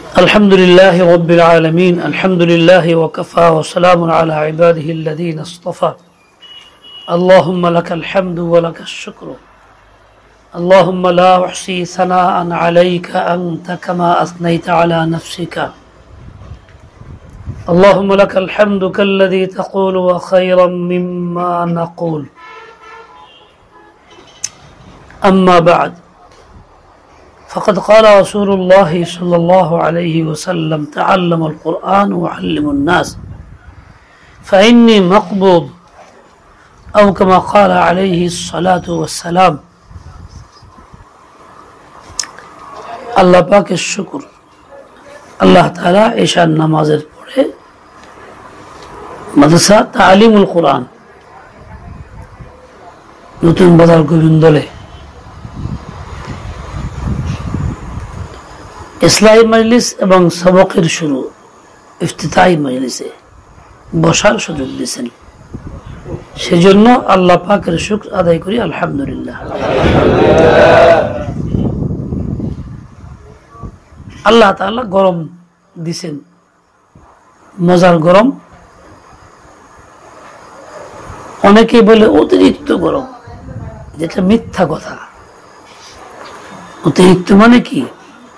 الحمد لله رب العالمين الحمد لله وكفى وسلام على عباده الذين اصطفى اللهم لك الحمد ولك الشكر اللهم لا أحصي ثناء عليك أنت كما أثنيت على نفسك اللهم لك الحمد كالذي تقول وخيرا مما نقول أما بعد فقد قال رسول الله صلى الله عليه وسلم تعلم القرآن وعلم الناس فإني مقبوض أو كما قال عليه الصلاة والسلام আল্লাহ পাকের শুকর আল্লাহ তাআলা ঈশার নামাজের পরে মাদ্রাসা তালিমুল কোরআন নতুন বাজার গোবিন্দলে ইসলামী মজলিস এবং সবকের শুরু ইফতিতাই মজলিসে বসার সুযোগ দিয়েছেন সেজন্য আল্লাহ পাকের শুকর আদায় করি আলহামদুলিল্লাহ আল্লাহ তাআলা গরম দিছেন মজার গরম অনেকে বলে অতিরিক্ত গরম যেটা মিথ্যা কথা অতিরিক্ত মানে কি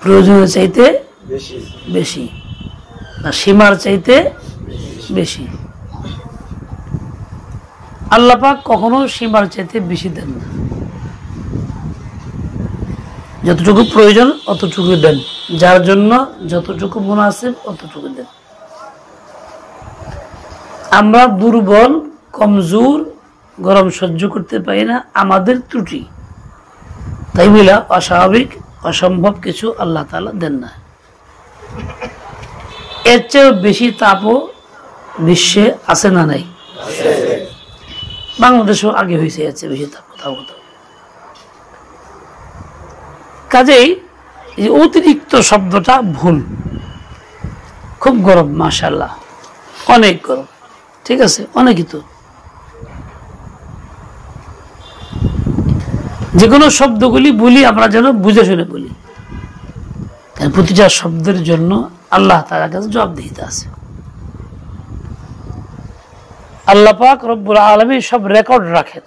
প্রয়োজনের চাইতে বেশি না সীমার চাইতে বেশি আল্লাহ পাক কখনো সীমার চাইতে বেশি দেন না যতটুকু প্রয়োজন অতটুকু দেন যার জন্য যতটুকু মুনাসিব অতটুকু দেন আমরা দুর্বল কমজোর গরম সহ্য করতে পারি না আমাদের ত্রুটি তাই বলে অস্বাভাবিক অসম্ভব কিছু আল্লাহ তাআলা দেন না এর চেয়ে বেশি তাপও বিশ্বে আছে না নাই বাংলাদেশও আগে হয়েছে এর চেয়ে বেশি তাপ কোথাও কোথাও কাজেই এই অতিরিক্ত শব্দটা ভুল খুব গরম মাশাআল্লাহ অনেক গরম ঠিক আছে অনেকই তো যে কোনো শব্দগুলি বলি আমরা যেন বুঝে শুনে বলি কারণ প্রতিটা শব্দের জন্য আল্লাহ তাআলার কাছে জবাবদিহিতা আছে আল্লাহ পাক রব্বুল আলামিন সব রেকর্ড রাখেন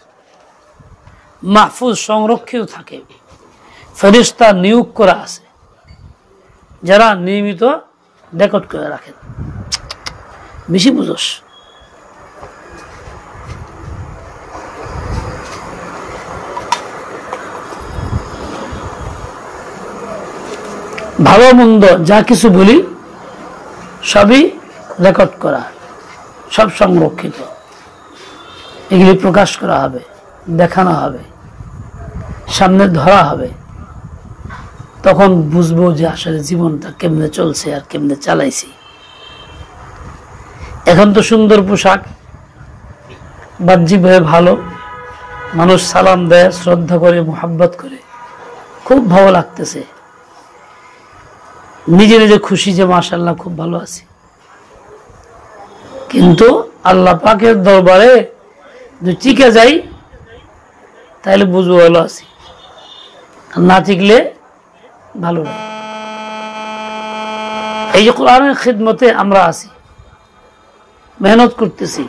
মাহফুজ সংরক্ষিত থাকে ফেরেশতা নিয়োগ করা আছে যারা নিয়মিত রেকর্ড করে রাখেন বেশি বুঝোস ভালো মন্দ যা কিছু বলি সবই রেকর্ড করা সব সংরক্ষিত এগুলি প্রকাশ করা হবে দেখানো হবে সামনে ধরা হবে তখন বুঝবো যে আসলে জীবনটা কেমনে চলছে আর কেমনে চালাইছি এখন তো সুন্দর পোশাক বাহ্যিকভাবে ভালো মানুষ সালাম দেয় শ্রদ্ধা করে মোহাব্বত করে খুব ভালো লাগতেছে নিজে নিজে খুশি যে মাশাআল্লাহ খুব ভালো আছি কিন্তু আল্লাহ পাকের দরবারে যদি টিকে যাই তাহলে বুঝবো ভালো আছি না টিকলে ভালো না এই যে কোরআনের খিদমতে আমরা আছি মেহনত করতেছি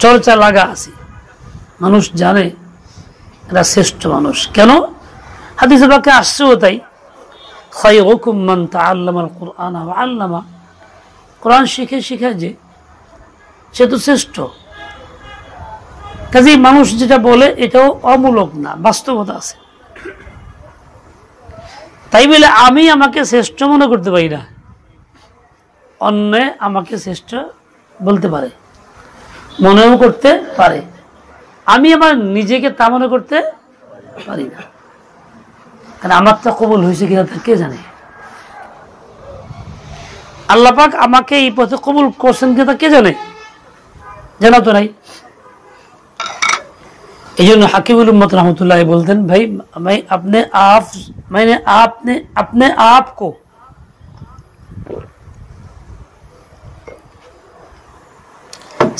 চর্চা লাগা আছি মানুষ জানে এরা শ্রেষ্ঠ মানুষ কেন হাদিসে পাকে আসছেও তাই খায়রুকুম মান তাআল্লামাল কুরআনা ওয়া আল্লামা কোরআন শিখে যে সে তো শ্রেষ্ঠ কাজেই মানুষ যেটা বলে এটাও অমূলক না বাস্তবতা আছে তাই বলে আমি আমাকে শ্রেষ্ঠ মনে করতে পারি না অন্য আমাকে শ্রেষ্ঠ বলতে পারে মনেও করতে পারে আমি আমার নিজেকে তা মনে করতে পারি না কারণ আমার তা কবুল হয়েছে কিনা তা কে জানে আল্লাহ পাক আমাকে এই পথে কবুল করছেন কিনা তা কে জানে জানা তো নাই এই জন্য হাকিমুল উম্মত रहमतुल्लाह बोलते भाई मैं मैंने अपने आप को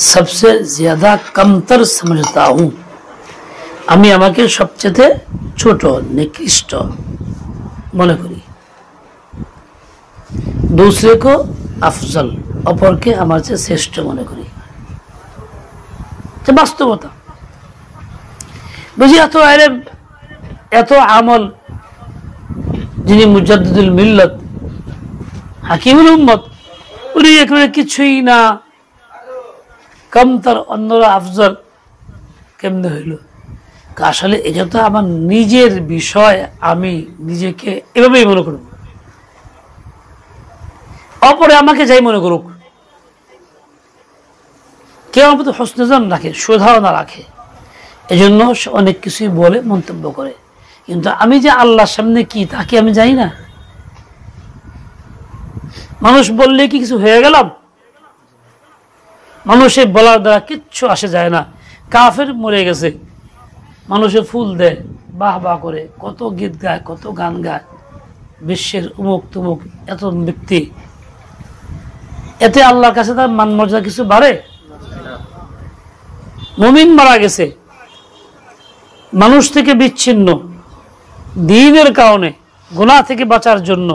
सबसे ज्यादा कमतर समझता हूं আমি আমাকে সবচেয়ে ছোট নিকৃষ্ট মনে করি दूसरे को अफजल, অপরকে আমার চেয়ে শ্রেষ্ঠ মনে করি। এটা বাস্তবতা। বুঝি এত আলেম, এত আমল, যিনি মুজাদ্দিদুল মিল্লাত, হাকিমুল উম্মত, উনি একেবারে কিছুই না, কম, তার অন্যরা আফজল কেমনে হইল? আসলে এটা তো আমার নিজের বিষয়, আমি নিজেকে এভাবেই মনে করব, অপরে আমাকে যাই মনে করুক। কেউ আমার প্রতি হোসনে জন রাখে, সুধারণা রাখে, এজন্য সে অনেক কিছুই বলে, মন্তব্য করে। কিন্তু আমি যে আল্লাহর সামনে কি, তাকে আমি জানি না। মানুষ বললে কি কিছু হয়ে গেলাম? মানুষের বলার দ্বারা কিচ্ছু আসে যায় না। কাফের মরে গেছে, মানুষে ফুল দেয়, বাহ বাহ করে, কত গীত গায়, কত গান গায়, বিশ্বের উমুক তুমুক এত ব্যক্তি, এতে আল্লাহর কাছে তার মান মর্যাদা কিছু বাড়ে? মুমিন মারা গেছে মানুষ থেকে বিচ্ছিন্ন, দ্বীনের কারণে, গুনাহ থেকে বাঁচার জন্য।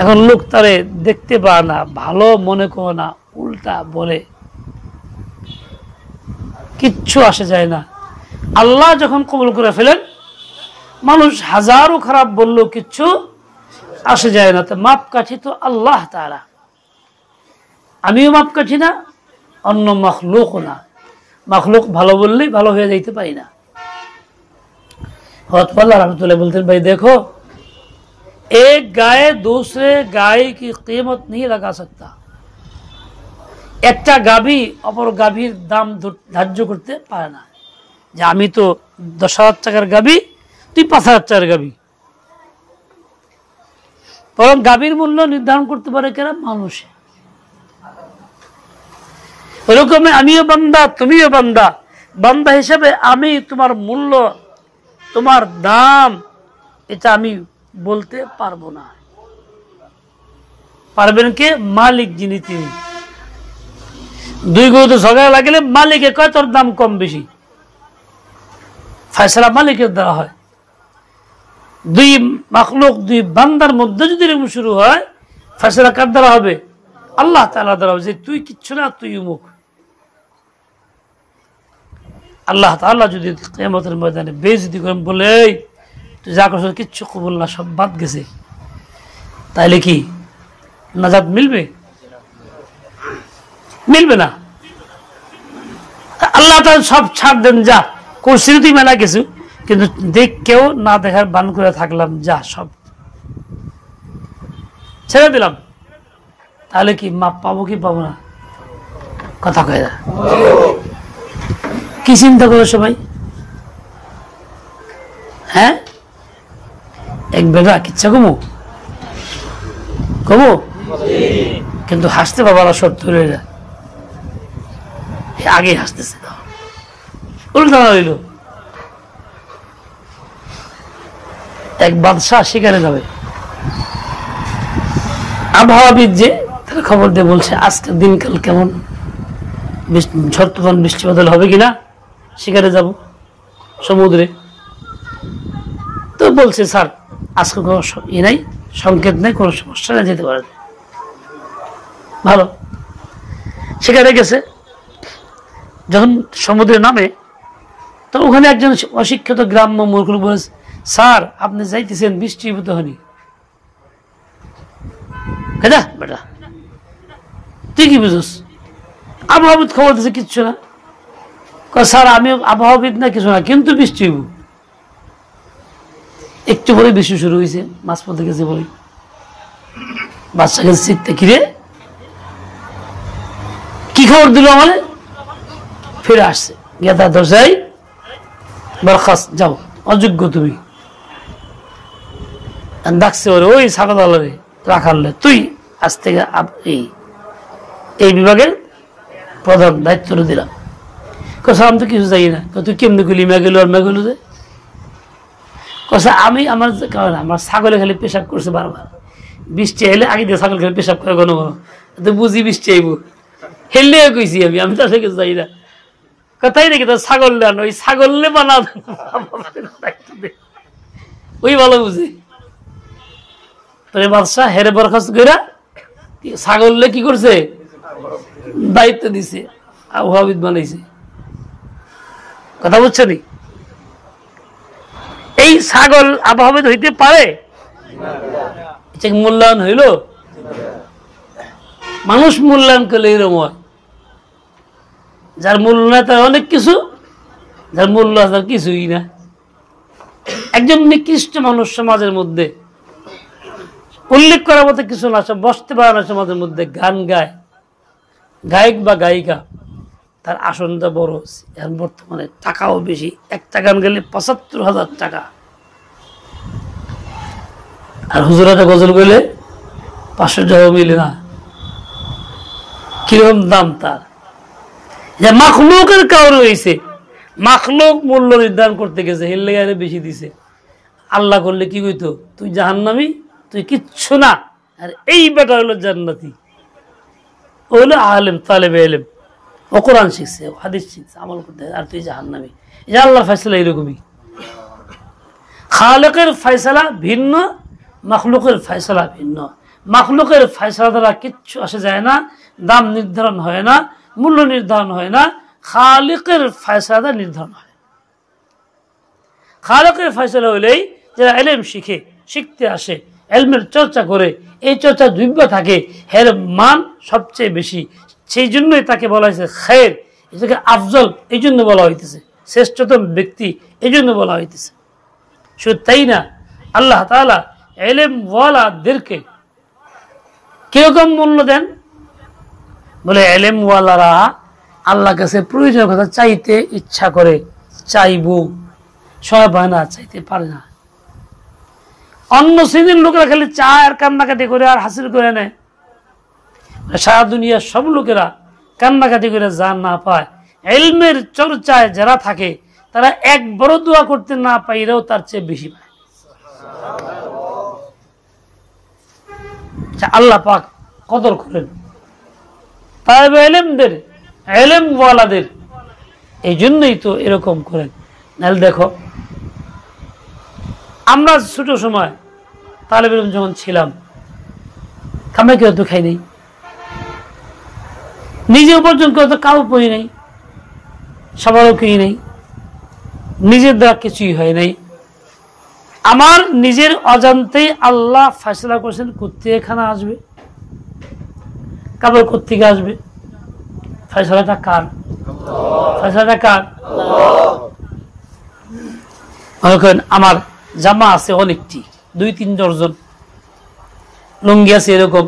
এখন লোক তারে দেখতে পায় না, ভালো মনে করে না, উল্টা বলে, কিচ্ছু আসে যায় না। আল্লাহ যখন কবুল করে ফেলেন, মানুষ হাজারো খারাপ বললেও কিচ্ছু আসে যায় না। তো মাপকাঠি তো আল্লাহ তাআলা, আমিও মাপকাঠি না, অন্য মখলুকও না। মখলুক ভালো বললেই ভালো হয়ে যাইতে পারি না। হযরত আল্লাহ রাহমাতুল্লাহ বলতেন, ভাই দেখো, एक गाय दूसरे गाय की कीमत नहीं लगा सकता। একটা গাভী অপর গাভীর দাম ধার্য করতে পারে না, যে আমি তো 10,000 টাকার গাভী, তুই 5,000 টাকার গাভী। বরং গাভীর মূল্য নির্ধারণ করতে পারে কেন? মানুষ। ওরকম আমিও বান্দা, তুমিও বান্দা। বান্দা হিসেবে আমি তোমার মূল্য, তোমার দাম, এটা আমি বলতে পারবো না। পারবেন কে? মালিক যিনি, তিনি। দুই গরুতে ঝগড়া লাগলে মালিকে কয় তোর দাম কম বেশি, ফয়সালা মালিকের দ্বারা হয়। দুই মাখলুক, দুই বান্দার মধ্যে যদি এরকম শুরু হয়, ফয়সালা কার দ্বারা হবে? আল্লাহ তাআলা দ্বারা হবে, যে তুই কিচ্ছু না, তুই উমুক। আল্লাহ তাআলা যদি কিয়ামতের ময়দানে বেইজ্জতি করেন, বলে এই তুই যা করছ কিচ্ছু কবুল না, সব বাদ গেছে, তাইলে কি নাজাত মিলবে? মিলবে না। আল্লাহ তাআলা সব ছাড় দেন, যা করছিস তুই মেলা কিছু, কিন্তু দেখ, কেউ না দেখার বান করে থাকলাম, যা সব ছেড়ে দিলাম। তাহলে কি মাপ পাবো কি পাবো না? কথা কয় না। কি চিন্তা করো সবাই? হ্যাঁ, এক বেলা কিচ্ছা কমু কমু, কিন্তু হাসতে বাবারা সব ধরে যায়, আগে হাসতেছে, উল্টা হইল। এক বাদশাহ শিকারে যাবে, আবহাওয়াবিদ যে, তারা খবর দিয়ে বলছে আজকের দিনকাল কেমন, ঝড় তুফান বৃষ্টি বাদল হবে কিনা, শিকারে যাব সমুদ্রে। তো বলছে স্যার আজকে কোনো ই নাই, সংকেত নেই, কোনো সমস্যা নেই, যেতে পারেন। ভালো, শিকারে গেছে। যখন সমুদ্রে নামে, তো ওখানে একজন অশিক্ষিত গ্রাম্য মূর্খ বলেছে, স্যার আপনি যাইতেছেন, বৃষ্টি হতে হয়নি। কেদা বেটা, তুই কি বুঝোস? আবহাওয়াবিদ খবর দিচ্ছে কিচ্ছু না। স্যার আমি আবহাওয়াবিদ না, কিছু না, কিন্তু বৃষ্টি হইব। একটু পরে বৃষ্টি শুরু হয়েছে, মাঝপথে গেছে বলে বাচ্চা গেছে শিখতে, কিরে কি খবর দিল আমারে? ফিরে আসছে, গেদা দরজাই বরখাস্ত, যাও, অযোগ্য তুমি। ডাকছে ওরে, ওই ছাগল আলারে রাখালে, তুই আজ থেকে এই বিভাগের প্রধান দায়িত্ব দিলাম। কথা আমি তো কিছু যাই না। তুই কেমনি গেলি? মেঘেলো আর মেঘেলো যে কথা, আমি আমার কারণ আমার ছাগলে খালি পেশাব করছে বারবার। বৃষ্টি এলে আগে দিয়ে ছাগল খালি পেশাব করে ঘন ঘন, তো বুঝি বৃষ্টি আইব, হেললে কইছি আমি তার থেকে যাই না। কথাই নাকি তোর ছাগল দেন, ওই ছাগলে বানা ওই ভালো বুঝে। পরে বাদশাহ হেরে বরখাস্ত করে ছাগললে কি করছে, দায়িত্ব দিছে, আবহাওয়াবিদ বানাইছে। কথা বুঝছেন? এই ছাগল আবহাওয়াবিদ হইতে পারে? মূল্যায়ন হইল? মানুষ মূল্যায়ন করলে এরকম হয়, যার মূল্য নাই তার অনেক কিছু, যার মূল্য আছে তার কিছুই না। একজন নিকৃষ্ট মানুষ সমাজের মধ্যে উল্লেখ করার মতো কিছু না, সব বসতে পারে না সমাজের মধ্যে, গান গায়, গায়ক বা গায়িকা, তার আসনটা বড়, এখন বর্তমানে টাকাও বেশি, একটা গান গেলে ৭৫,০০০ টাকা, আর হুজুরাটা গজল গেলে ৫০০ টাকাও মিলে না। কিরকম দাম তার? যে মাখলুকের কারণ হয়েছে, মাখলুক মূল্য নির্ধারণ করতে গেছে, এর লেগে বেশি দিছে। আল্লাহ করলে কি কইতো, তুই জাহান্নামী, তুই কিচ্ছু না, আর এই বেটা হলো জান্নাতি, ও হলো আলেম, তালেবে ইলম, ও কোরআন শিখছে, ও হাদিস শিখছে, আমল করতে, আর তুই জাহান্নামী। এই যে আল্লাহর ফয়সালা এরকমই, খালেকের ফয়সালা ভিন্ন, মাখলুকের ফয়সালা ভিন্ন। মাখলুকের ফয়সালা দ্বারা কিচ্ছু আসে যায় না, দাম নির্ধারণ হয় না, মূল্য নির্ধারণ হয় না, খালিকের ফয়সালা নির্ধারণ হয়। খালিকের ফয়সালা হইলেই যারা ইলম শিখে, শিখতে আসে, ইলমের চর্চা করে, এই চর্চা দুইবা থাকে, এর মান সবচেয়ে বেশি, সেই জন্যই তাকে বলা হয়েছে খায়ের, এটাকে আফজল এই জন্য বলা হইতেছে, শ্রেষ্ঠতম ব্যক্তি এই জন্য বলা হইতেছে। শুধু তাই না, আল্লাহ তাআলা ইলমওয়ালাদেরকে কিরকম মূল্য দেন? বলে ইলমওয়ালারা আল্লাহর কাছে প্রয়োজনীয় কথা চাইতে ইচ্ছা করে, চাইবো, সব হয় না, চাইতে পারে না। অন্য শ্রেণীর লোকেরা খালি চায় আর কান্নাকাটি করে আর হাসিল করে নেয়, সারা দুনিয়ার সব লোকেরা কান্নাকাটি করে যা না পায়, ইলমের চর্চায় যারা থাকে তারা এক বড় দোয়া করতে না পাইলেও তার চেয়ে বেশি পায়। আল্লাহ পাক কদর করেন তালেবে ইলমদের, ইলমওয়ালাদের, এই জন্যই তো এরকম করেন। নাহলে দেখো, আমরা ছোট সময় তালেবে ইলম যখন ছিলাম, আমরা কেউ তো খাই নাই, নিজে উপার্জন করে তো কাউ পড়ি নাই, সবারও কিনি নাই, নিজের দ্বারা কিছুই হয় নাই। আমার নিজের অজান্তেই আল্লাহ ফয়সালা করেছেন কোত্থেকে খানা আসবে, কাবার কোত্থেকে আসবে, ফয়সালাটা কার? ফয়সালাটা কার? আমার জামা আছে অনেকটি, ২-৩ ডজন, লুঙ্গি আছে এরকম,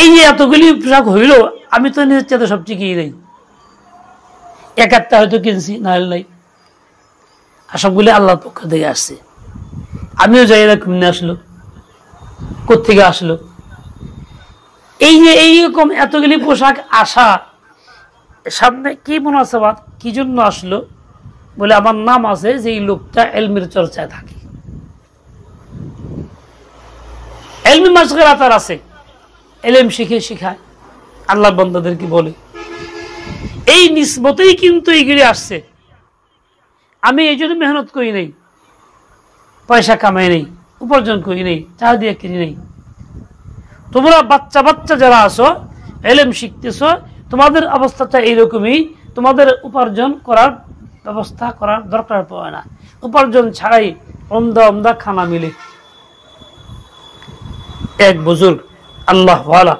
এই যে এতগুলি পোশাক হইল, আমি তো নিজের চাইতে সবচেয়ে কিনি নাই, এক একটা হয়তো কিনছি, না হলে নাই, আর সবগুলি আল্লাহর পক্ষ থেকে আসছে। আমিও যাই না, কিনে আসলো, কোত্থেকে আসলো? এই যে এইরকম এতগুলি পোশাক আসা, সামনে কি মুনাসাবাত, কি জন্য আসলো? বলে আমার নাম আছে যে এই লোকটা ইলমের চর্চায় থাকে, ইলমি মাশগালাত আছে, ইলম শিখে শিখায়, আল্লাহর বান্দাদেরকে বলে, এই নিসবতেই কিন্তু এইগুলি আসছে। আমি এই জন্য মেহনত করি নাই, পয়সা কামাই নেই, উপার্জন করি নেই, চা দিয়ে কিনি নেই। তোমরা বাচ্চা বাচ্চা যারা আছো, ইলম শিখতেছ, তোমাদের অবস্থাটা এইরকমই, তোমাদের উপার্জন করার ব্যবস্থা করার দরকার পড়ে না, উপার্জন ছাড়াই ওমদা ওমদা খানা মিলে। এক বুজুর্গ আল্লাহ ওয়ালা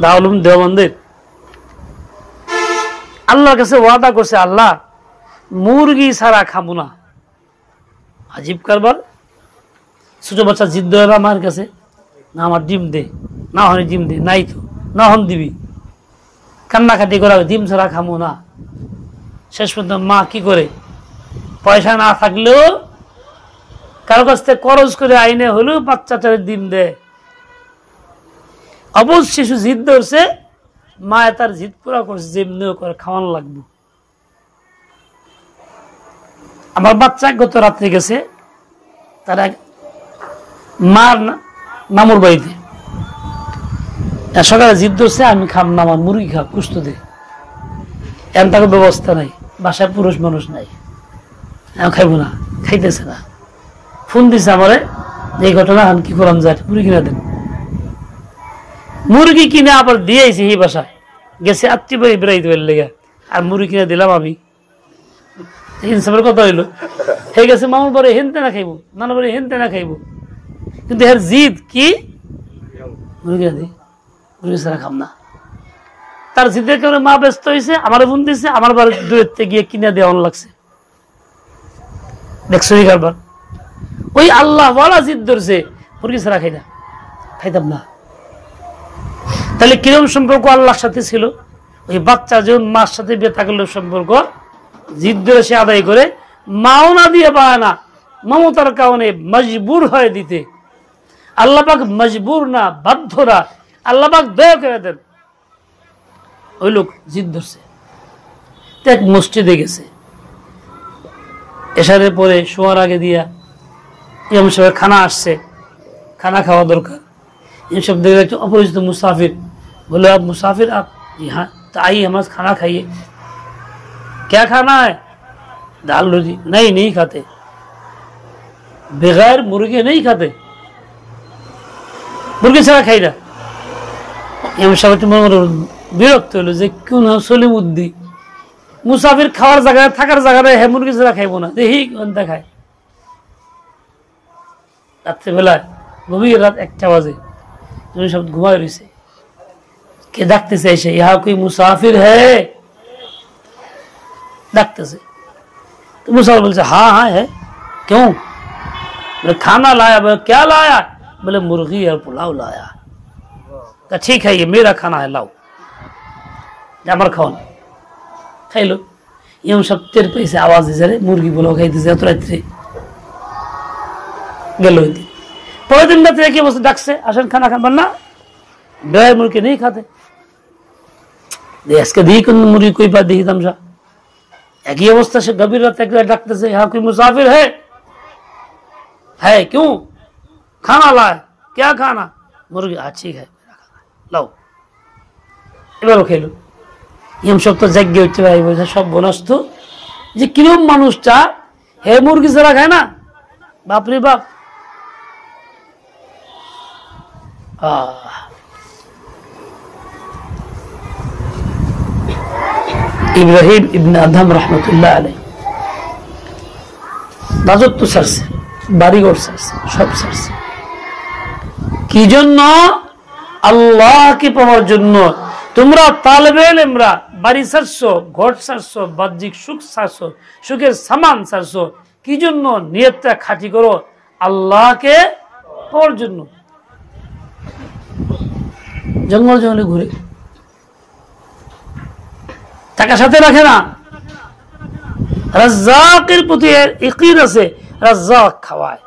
দারুল উলুম দেওবন্দের আল্লাহর কাছে ওয়াদা করছে, আল্লাহ মুরগি ছাড়া খাবো না। আজীব কারবার, ছোট বাচ্চা জিদ ধরে আমার কাছে, না আমার ডিম দে, না হলে ডিম দে, নাই তো না হন দিবি, কান্নাকাটি করা, ডিম ছাড়া খাবো না। শেষ পর্যন্ত মা কি করে, পয়সা না থাকলেও কারো কাছ থেকে খরচ করে আইনে হলেও বাচ্চাটার ডিম দেয়। অবশ্য শিশু জিদ ধরছে, মা তার জিদ পুরা করছে, যেমনিও করে খাওয়ানো লাগবে। আমার বাচ্চা গত রাত্রে গেছে তারা মার নামুর বাড়িতে, সকালে জিদ ধরছে, আমি খাম না, আমার মুরগি খা, কুস্ত দে। এমন তাকে ব্যবস্থা নাই, বাসায় পুরুষ মানুষ নাই, আমি খাইব না, খাইতেছে না। ফোন দিছে আমারে, এই ঘটনা আন কি করান যায়, মুরগি কিনা দেন। মুরগি কিনে আবার দিয়েছি এই বাসায় গেছে আত্মীয় বাড়ি বেড়াইতে পারলে লেগে, আর মুরগি কিনে দিলাম আমি। ইনসাফের কথা হইলো, হয়ে গেছে মামুর বাড়ি হেনতে না খাইবো, নানা বাড়ি হেনতে না খাইবো, কিন্তু এর জিদ কি মুরগি দিই, মুরগি ছাড়া খাম না। তার জিদের কারণে মা ব্যস্ত হয়েছে, আমার বোন দিয়েছে, আমার বাড়ি দূরত্বে গিয়ে কিনে দেওয়া লাগছে। দেখছো এই কারবার, ওই আল্লাহ ওয়ালা জিদ ধরছে, মুরগি ছাড়া খাই না, খাইতাম না। তাহলে কিরম সম্পর্ক আল্লাহর সাথে ছিল? ওই বাচ্চা যখন মার সাথে বিয়ে থাকলে সম্পর্ক জিদ ধরে সে আদায় করে, মাও না দিয়ে পায় না, মমতার কারণে মজবুর হয়ে দিতে। আল্লাহ পাক মজবুর না, বাধ্যরা, আল্লাহ পাক দয়া করে দেন। ওই লোক জিদ ধরছে, এক মসজিদে গেছে, এশারের পরে শোয়ার আগে দিয়া ইমাম সাহেবের খানা আসছে, খানা খাওয়া দরকার। ইমাম সাহেব দেখে একটু অপরিচিত মুসাফির, बोले आप मुसाफिर आप? जी हाँ, तो आइए हमारे खाना खाइए। क्या खाना है? दाल रोटी। नहीं, नहीं खाते, बगैर मुर्गे नहीं खाते, मुर्गे ছাড়া খাই না। ইমাম সাহেব একটু বিরক্ত হলো যে কোন সলিমুদ্দি মুসাফির খাওয়ার জায়গায় থাকার জায়গায় হ্যাঁ মুরগি ছাড়া খাইবো না, দেখি কোনটা খায়। রাত্রেবেলায় গভীর রাত 1টা বাজে, ইমাম সাহেব ঘুমায় রয়েছে, কে ডাকতেছে এসে, ইহা কোই মুসাফির হ্যায়, ডাকতেছে। तो मुसाफिर बोलते हाँ हाँ है, क्यों? बोले खाना लाया। बोले क्या लाया? बोले मुर्गी और पुलाव लाया। कहा ठीक है, ये मेरा खाना है, लाओ আমার খাওয়ান। খাইলো। ইমাম সাহেব টের পেয়েছে আওয়াজ দিয়েছে, রে মুরগি পোলাও খাইতেছে এত রাত্রে। গেল ওই দিন, পরের দিন রাত্রে একই অবস্থা, ডাকছে আসেন খানা খান, না বেড়ায় মুরগি নেই খাতে। আজকে দেখি কোন মুরগি কই পা দেখি তামসা, একই অবস্থা। সে গভীর রাত এক ডাকতেছে, হ্যাঁ कोई मुसाफिर है क्यों? खाना लाए। क्या खाना? मुर्गी। ठीक है, मेरा खाना लाओ। এবারও খেলো। ইমাম সাহেব তো জাগ্গে হচ্ছে, ভাই বলছে সব বনস্ত যে কিরম মানুষটা হে মুরগি ছাড়া খায় না, বাপরে বাপ। ইব্রাহিম ইবনে আদম রহমতুল্লাহ আলাইহি রাজত্ব ছাড়ছে, বাড়িঘর ছাড়ছে, সব ছাড়ছে। কি জন্য? আল্লাহকে পাওয়ার জন্য। তোমরা তালেবে ইলমরা বাড়ি ছাড়ছো, ঘর ছাড়ছো, বাহ্যিক সুখ ছাড়ছো, সুখের সামান ছাড়ছো, কি জন্য? নিয়তটা খাঁটি করো আল্লাহকে পাওয়ার জন্য। জঙ্গল জঙ্গলে ঘুরে, টাকা সাথে রাখে না, রাজ্জাকের প্রতি ইকিন আছে, রাজ্জাক খাওয়ায়।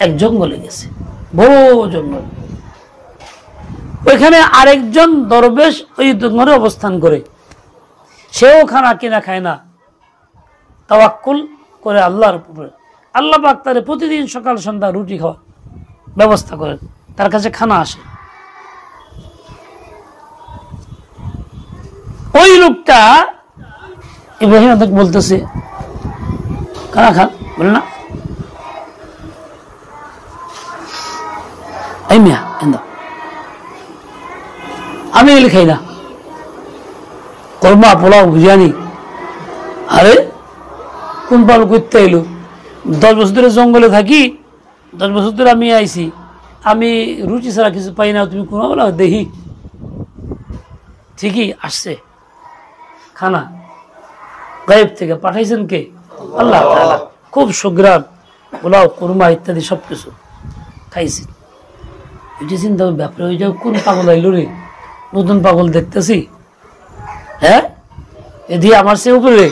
এক জঙ্গলে গেছে, বড় জঙ্গল, ওইখানে আরেকজন দরবেশ ওই জঙ্গলে অবস্থান করে, সেও খানা কিনা খায় না, তাওয়াক্কুল করে আল্লাহর উপরে। আল্লাহ পাক তারে প্রতিদিন সকাল সন্ধ্যা রুটি খাওয়া ব্যবস্থা করেন, তার কাছে খানা আসে। ওই লোকটা ইব্রাহিম বলতেছে খানা খান, বলে না আমি এলে খাই না, কর্মা পোলাও বিরিয়ানি। আরে কোন পাল করতে এলো? 10 বছর ধরে জঙ্গলে থাকি, 10 বছর ধরে আমি আইছি, আমি রুচি ছাড়া কিছু পাই না, তুমি কোনো বলা দেখি। ঠিকই আসছে খানা, গায়েব থেকে পাঠাইছেন কে? আল্লাহ তাআলা। খুব সুগ্রাম, পোলাও, কুরমা ইত্যাদি সবকিছু খাইছি। এটি চিন্তা ব্যাপারে ওই যাও, কোন পাগল আইলো রে, নতুন পাগল দেখতেছি, হ্যাঁ এদি আমার সে উপরে।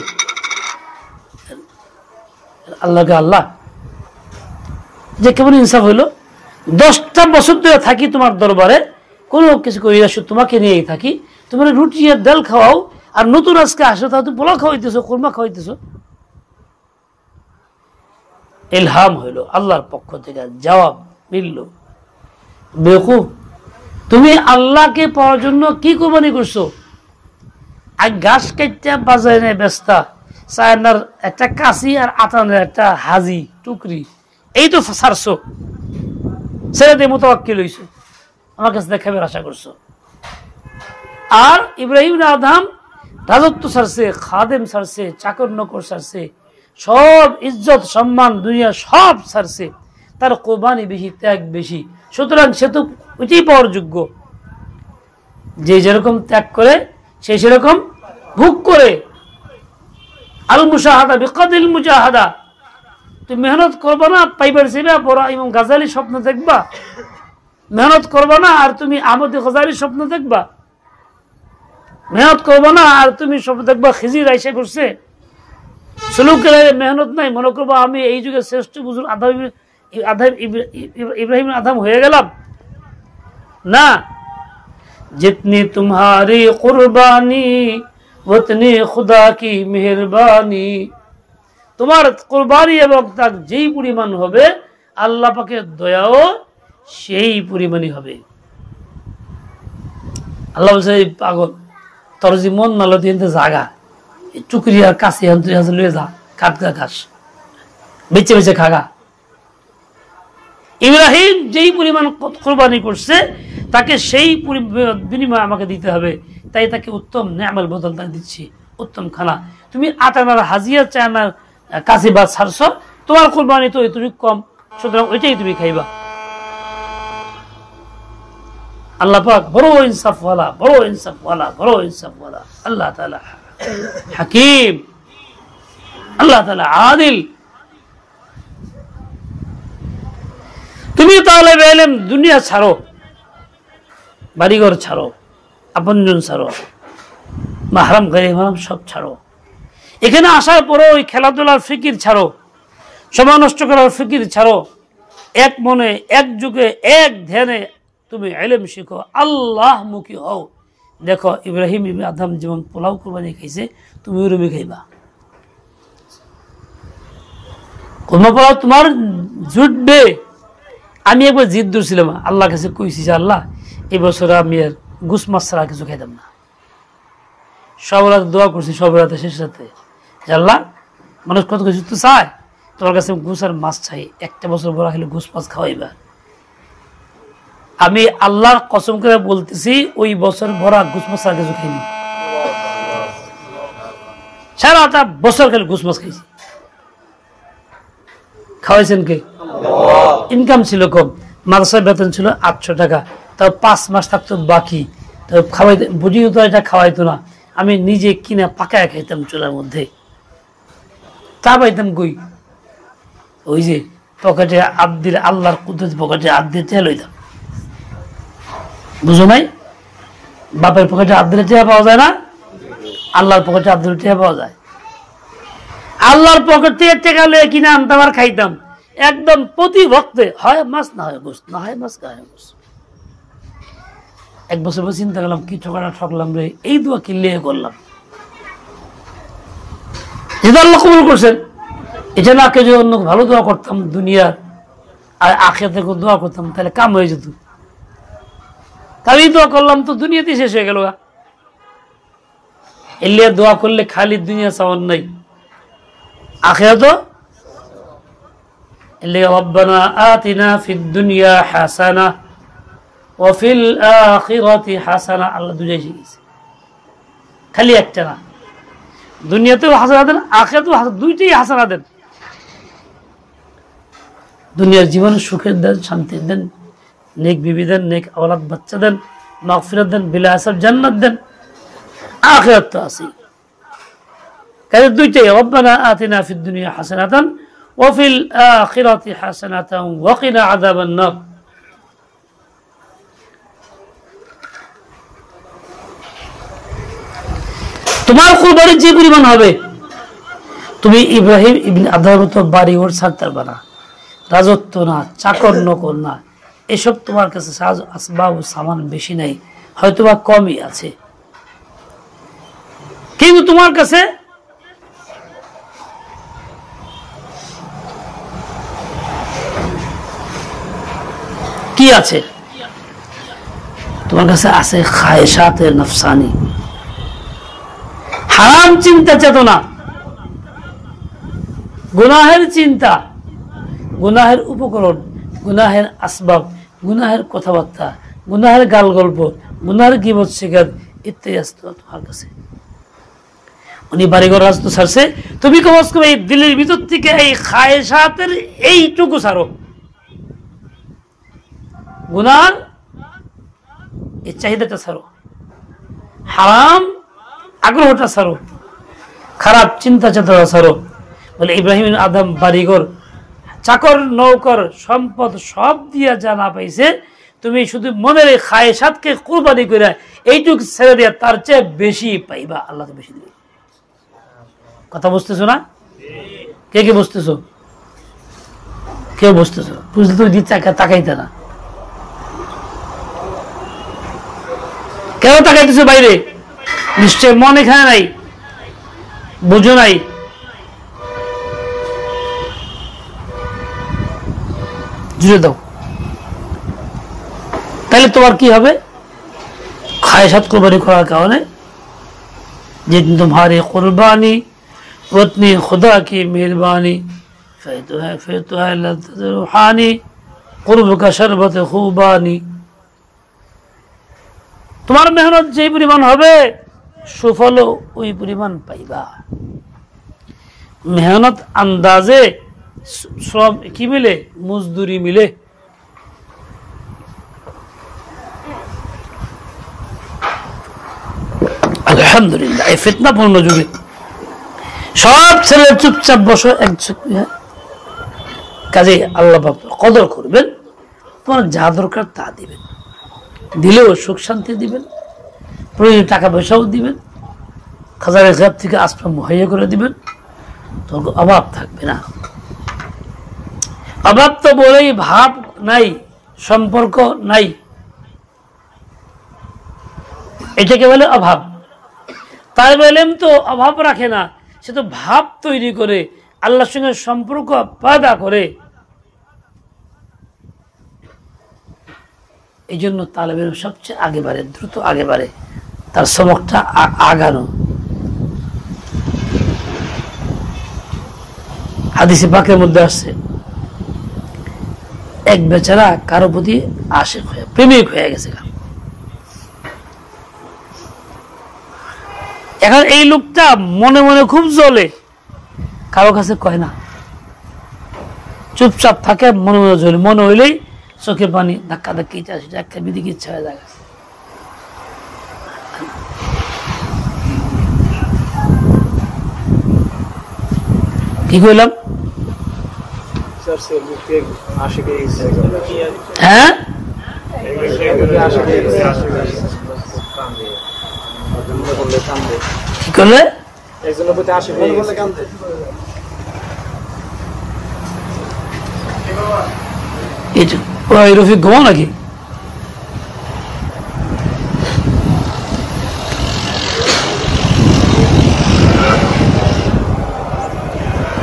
আল্লাহকে আল্লাহ যে কেমন ইনসাফ হইলো, 10টা বছর ধরে থাকি তোমার দরবারে, কোনো কিছু করি আসো, তোমাকে নিয়েই থাকি, তোমার রুটি আর ডাল খাওয়াও, আর নতুন আজকে আসো তা তুমি পোলাও খাওয়াইতেছো, কুরমা খাওয়াইতেছো। ইলহাম হইলো আল্লাহর পক্ষ থেকে, জবাব মিলল। বেকুব, তুমি আল্লাহকে পাওয়ার জন্য কি কোরবানি করছো? আর ঘাস কাটতে বাজারে নেই ব্যস্তা, চায়নার একটা কাশি আর আটানের একটা হাজি টুকরি, এই তো ছাড়ছো, ছেড়ে দিয়ে মুতাওয়াক্কিল হইছো, আমার কাছে দেখাবার আশা করছো। আর ইব্রাহিম আদম রাজত্ব ছাড়ছে, খাদেম ছাড়ছে, চাকর নকর ছাড়ছে, সব ইজ্জত সম্মান দুনিয়া সব ছাড়ছে, তার কোরবানি বেশি, ত্যাগ বেশি, সুতরাং সে তো ওইটাই পাওয়ার যোগ্য। যে যেরকম ত্যাগ করে সে সেরকম ভোগ করে। আল মুশাহাদা বিকাদিল মুজাহাদা, তুমি মেহনত করবা না পাইবার ছিলা, বড় ইমাম গাজালি স্বপ্ন দেখবা, মেহনত করবা না আর তুমি আহমদ গাজালি স্বপ্ন দেখবা, মেহনত করবা না আর তুমি স্বপ্ন দেখবা খিজির আইসা করছে, সুলুকের মেহনত নাই, মনে করবো আমি এই যুগের শ্রেষ্ঠ বুজুর্গ ইব্রাহিম আদম হয়ে গেলাম না। जितनी तुम्हारी कुर्बानी उतनी खुदा की मेहरबानी, তোমার কুরবানি এবং তার যেই পরিমাণ হবে আল্লাহ পাকের দয়াও সেই পরিমাণই হবে। আল্লাহ বলছে এই পাগল, তোর যে মন নালো তুই জাগা টুকরি আর কাছে তুই লয়ে যা, কাটগা ঘাস বেঁচে বেঁচে খাগা। ইব্রাহিম যেই পরিমাণ কুরবানি করছে তাকে সেই বিনিময় আমাকে দিতে হবে, তাই তাকে উত্তম নেয়ামল বদল তাকে দিচ্ছি, উত্তম খানা। তুমি আটানার হাজিয়া চায়নার কাছে বা ছাড়ছ, তোমার কুরবানি তো এতটুকু কম, সুতরাং ওইটাই তুমি খাইবা। আল্লাহ পাক বড় ইনসাফওয়ালা, বড় ইনসাফওয়ালা, বড় ইনসাফওয়ালা। আল্লাহ তাআলা হাকিম, আল্লাহ তাআলা আদিল। তুমি তাহলে বললেন দুনিয়া ছাড়ো, বাড়িঘর ছাড়ো, আপনজন ছাড়ো, মাহরাম গায়ে মাহরাম সব ছাড়ো, এখানে আসার পরও ওই খেলাধুলার ফিকির ছাড়ো, সময় নষ্ট করার ফিকির ছাড়ো, এক মনে এক যুগে এক ধ্যানে তুমি ইলম শিখো, আল্লাহ মুখী হও। দেখো ইব্রাহিম ইবনে আদম যেমন পোলাও কুরবানি খাইছে, তুমি ওরকমই খাইবা। কোন পোলাও তোমার জুটবে। আমি একবার জিদ ধরছিলাম, আল্লাহ কাছে কইছি যে আল্লাহ এই বছর আমি আর গুস মাছ ছাড়া কিছু খাইতাম না। সব রাতে দোয়া করছি, সব রাতে শেষ রাতে, যে আল্লাহ মানুষ কত কিছু তো চায়, তোমার কাছে গুস আর মাছ চাই, একটা বছর বড় হলে গুস মাছ খাওয়াইবা। আমি আল্লাহর কসম করে বলতেছি ওই বছর ভরা গুস মাছ ছাড়া কিছু খাইনি, সারাটা বছর খালি গুস মাছ খাইছি। খাওয়াইছেন কে? ইনকাম ছিল কম, মাদ্রাসার বেতন ছিল 800 টাকা, তাও 5 মাস থাকতো বাকি, তো খাওয়াইতে বুঝিও তো এটা খাওয়াইতো না, আমি নিজে কিনা পাকায় খাইতাম চুলার মধ্যে। তা পাইতাম কই? ওই যে পকেটে হাত দিলে, আল্লাহর কুদরত পকেটে হাত দিয়ে তেল হইতাম, বুঝো নাই? বাপের পকেটে হাত দিলে টেয়া পাওয়া যায় না, আল্লাহর পকেটে হাত দিলে টেয়া পাওয়া যায়। আল্লাহর পকেট থেকে টেকা লয়ে কিনে আনতাম আর খাইতাম, একদম প্রতি ভক্তে, হয় মাছ না হয় গোস্ত, না হয় মাছ না হয় গোস্ত। এক বছর চিন্তা করলাম কি ঠকাটা ঠকলাম রে, এই দোয়া কিনলে করলাম, যেটা আল্লাহ কবুল করছেন। এটা না কেউ যদি অন্য ভালো দোয়া করতাম দুনিয়ার আর আখিরাতে দোয়া করতাম, তাহলে কাম হয়ে যেত। তাহলে দোয়া করলাম তো দুনিয়াতে শেষ হয়ে গেল। এলে দোয়া করলে খালি দুনিয়া চাওয়ার নাই, আখিরাত। রব্বানা আতিনা ফিদ দুনিয়া হাসানা ওয়া ফিল আখিরাতি হাসানা, আল্লাহ দুইটাই শিখিয়েছে, খালি একটা না। দুনিয়াতেও হাসানা দেন, আখিরাতেও হাসানা, দুইটাই হাসানা দেন। দুনিয়ার জীবনে সুখের দেন, শান্তির দেন, নেক বিবি দেন, নেক আওলাদ বাচ্চা দেন, মাগফিরাত দেন, বিলা হিসাব জান্নাত দেন। আখিরাত তো আছে, কাজে দুইটাই, রব্বানা আতিনা ফিদ দুনিয়া হাসানাতান ওয়া ফিল আখিরাতি হাসানাতান ওয়া কিনা আযাবান নার। তোমার কুরবানি যে পরিমাণ হবে, তুমি ইব্রাহিম ইবনে আদমের মতো বাড়ি ঘর ছাড়তে পারবে না, রাজত্ব না, চাকর নকর না, এসব তোমার কাছে সাজ আসবাব সামান বেশি নাই, হয়তো বা কমই আছে, কিন্তু তোমার কাছে কি আছে? তোমার কাছে আছে খায়েশাতে নফসানি, হারাম চিন্তা চেতনা, গুনাহের চিন্তা, গুনাহের উপকরণ, গুনাহের আসবাব, গুনাহের কথাবার্তা, গুনাহের গাল গল্প, গুনাহের গীবত শিকার ইত্যাদি আসতো তোমার কাছে। উনি বাড়িঘর রাস্তা ছাড়ছে, তুমি কমস কম এই দিলের ভিতর থেকে এই খায়েশাতের এইটুকু ছাড়ো, গুনার এই চাহিদাটা ছাড়ো, হারাম আগ্রহটা ছাড়ো, খারাপ চিন্তা চেতনা ছাড়ো। বলে ইব্রাহিম আদম বাড়িঘর, চাকর নৌকর, সম্পদ সব দিয়া যা না পাইছে, তুমি শুধু মনের এই খায়েশাতকে কুরবানি করে এইটুকু ছেড়ে দিয়া তার চেয়ে বেশি পাইবা, আল্লাহ তো বেশি দিবে। কথা বুঝতেছো না? কে কে বুঝতেছো? কেউ বুঝতেছো? বুঝলে তুমি দিতে তাকাইতে না, কেন তাকাইতেছো বাইরে? নিশ্চয় মন এখানে নাই, বুঝো নাই। জুড়ে দাও, তাহলে তোমার কি হবে? খায়সাত কুরবানি করার কারণে যে তোমার কুরবানি वतनी खुदा की मेहरबानी फिर तो है लज़्ज़त रूहानी कुर्ब का शरबत खूबानी। তোমার মেহনত যে পরিমাণ হবে সুফল ওই পরিমাণ পাইবা। মেহনত আন্দাজে সব কি মিলে? মজদুরি মিলে। আলহামদুলিল্লাহ, এই ফিতনাপূর্ণ যুগে সব ছেলে চুপচাপ বসো, কাজে আল্লাহ কদর করবেন, তোমার যা দরকার তা দিবেন, দিলেও সুখ শান্তি দিবেন, প্রয়োজন টাকা পয়সাও দিবেন, খাজারের গাব থেকে আসপা মুহাইয়া করে দিবেন, তোমার অভাব থাকবে না। অভাব তো বলেই ভাব নাই, সম্পর্ক নাই, এটাকে বলে অভাব। তাই বলেন তো অভাব রাখে না, সে তো ভাব তৈরি করে আল্লাহর সঙ্গে সম্পর্ক পয়দা করে। এই জন্য তালেবের সবচেয়ে আগে বাড়ে, দ্রুত আগে বাড়ে, তার সমকটা আগানো। হাদিসে পাকের মধ্যে আসছে, এক বেচারা কারো প্রতি আশিক হয়ে প্রেমিক হয়ে গেছে। এখন এই লোকটা মনে মনে খুব জ্বলে, কারো কাছে কয় না, চুপচাপ থাকে, মনে মনে জ্বলে, মনে হইলেই চোখে পানি, ধাক্কা ধাক্কি একটা বিদিকে ইচ্ছা হয়ে যায়। কি কইলাম? হ্যাঁ, কি করলে? রফিক ঘুমাও নাকি?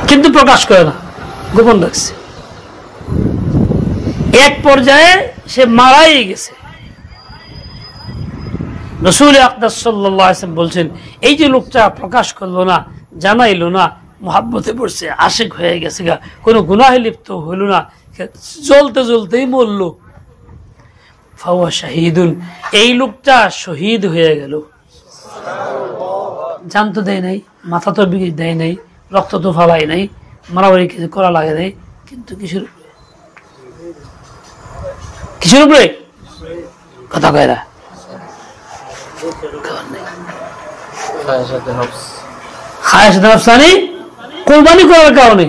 কিন্তু প্রকাশ করে না, গোপন রাখছে। এক পর্যায়ে সে মারাই গেছে। রাসূল আকরাম সাল্লাল্লাহু আলাইহি ওয়াসাল্লাম বলছেন, এই যে লোকটা প্রকাশ করলো না, জানাইলো না, মুহাব্বতে পড়ছে, আশিক হয়ে গেছে, কোনো গুনাহে লিপ্ত হইল না, জ্বলতে জ্বলতেই মরল, ফাওয়া শাহিদুন, এই লোকটা শহীদ হয়ে গেল। জান তো দেয় নাই, মাথা তো দেয় নাই, রক্ত তো ফালাই নাই, মারামারি কিছু করা লাগে নাই, কিন্তু কিসের উপরে? কিসের উপরে? কথা কয় না, কোরবানি করার কারণে।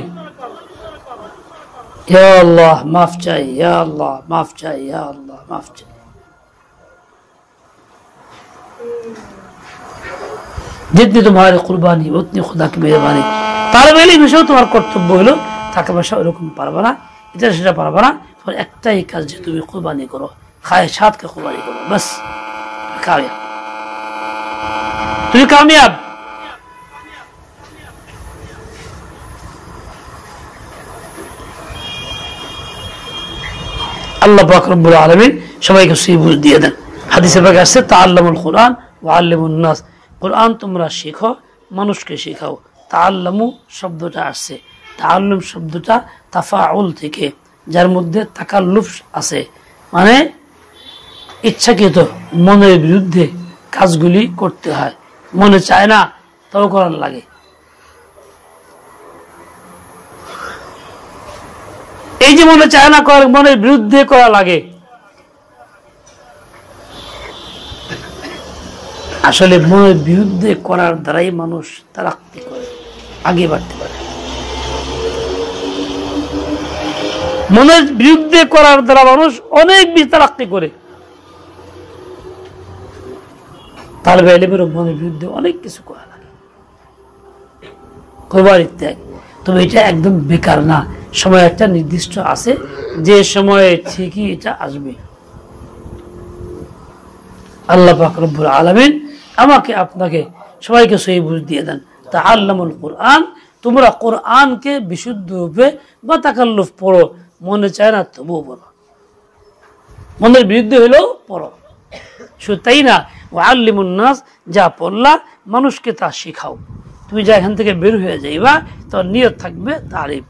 ইয়া আল্লাহ মাফ চাই, ইয়া আল্লাহ মাফ চাই, ইয়া আল্লাহ মাফ চাই। जितनी तुम्हारी कुर्बानी उतनी खुदा की मेहरबानी। তার বেলে বিষয় তোমার কর্তব্য হলো টাকা পয়সা ওরকম পারবা না, এটা সেটা পারবা না, তোমার একটাই কাজ যে তুমি কুরবানি করো, খায়সাতকে কুরবানি করো, বাস কামিয়াব, তুমি কামিয়াব। আল্লাহ পাক রব্বুল আলামিন সবাইকে সহি বুঝ দিয়ে দেন। হাদিসে পাকে আসছে, তাআল্লামুল কুরআন ওয়া আল্লিমুন নাস, কুরআন তোমরা শিখো, মানুষকে শেখাও। তাআল্লামু শব্দটা আসছে, তাআল্লুম শব্দটা তাফাউল থেকে, যার মধ্যে তাকাল্লুফ আছে, মানে ইচ্ছাকৃত মনের বিরুদ্ধে কাজগুলি করতে হয়, মনে চায় না তাও করার লাগে। এই যে মনে চায় না করার, মনের বিরুদ্ধে করা লাগে, আসলে মনের বিরুদ্ধে করার দ্বারাই মানুষ তারাক্কি করে, আগে বাড়তে পারে। মনের বিরুদ্ধে করার দ্বারা মানুষ অনেক বেশি তারাক্কি করে। তালেবে ইলমের মনের বিরুদ্ধে অনেক কিছু করা লাগে, করবার ইত্যাদি। তবে এটা একদম বেকার না, সময় একটা নির্দিষ্ট আছে, যে সময়ে ঠিকই এটা আসবে। আল্লাহ পাক রব্বুল আলামিন আমাকে আপনাকে সবাইকে সহি বুঝ দিয়ে দেন। তাআল্লামুল কুরআন, তোমরা কোরআনকে বিশুদ্ধ রূপে বা তাকাল্লুফ পড়ো, মনে চায় না তবুও পড়ো, মনের বিরুদ্ধে হলেও পড়ো। শুধু তাই না, ওয়াল্লিমুন নাস, যা পড়লা মানুষকে তা শিখাও। তুমি যা এখান থেকে বের হয়ে যাইবা, তোমার নিয়ত থাকবে তারিফ।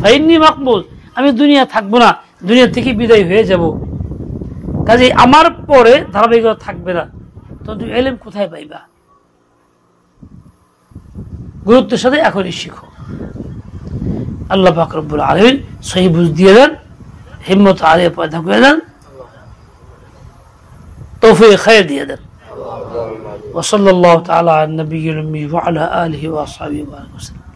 ফাইন্নি মাকবুল, আমি দুনিয়া থাকবো না, দুনিয়া থেকে বিদায় হয়ে যাব, কাজে আমার পরে ধারাবাহিকতা থাকবে না, তো তুমি ইলম কোথায় পাইবা? গুরুত্বের সাথে এখনই শিখো। আল্লাহ পাক রব্বুল আলামিন সহি বুঝ দিয়ে দেন, হিম্মত আলিয়া পয়দা করে দেন, তৌফিক খায়র দিয়ে দেন। وصلى الله تعالى على النبي الأمي وعلى آله وأصحابه وسلم.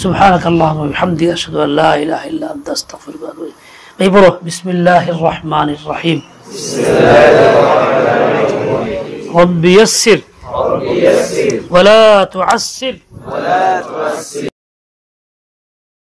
سبحانك اللهم وبحمدك أشهد أن لا إله إلا أنت أستغفرك وأتوب إليك. بسم الله الرحمن الرحيم. رب يسر ولا تعسر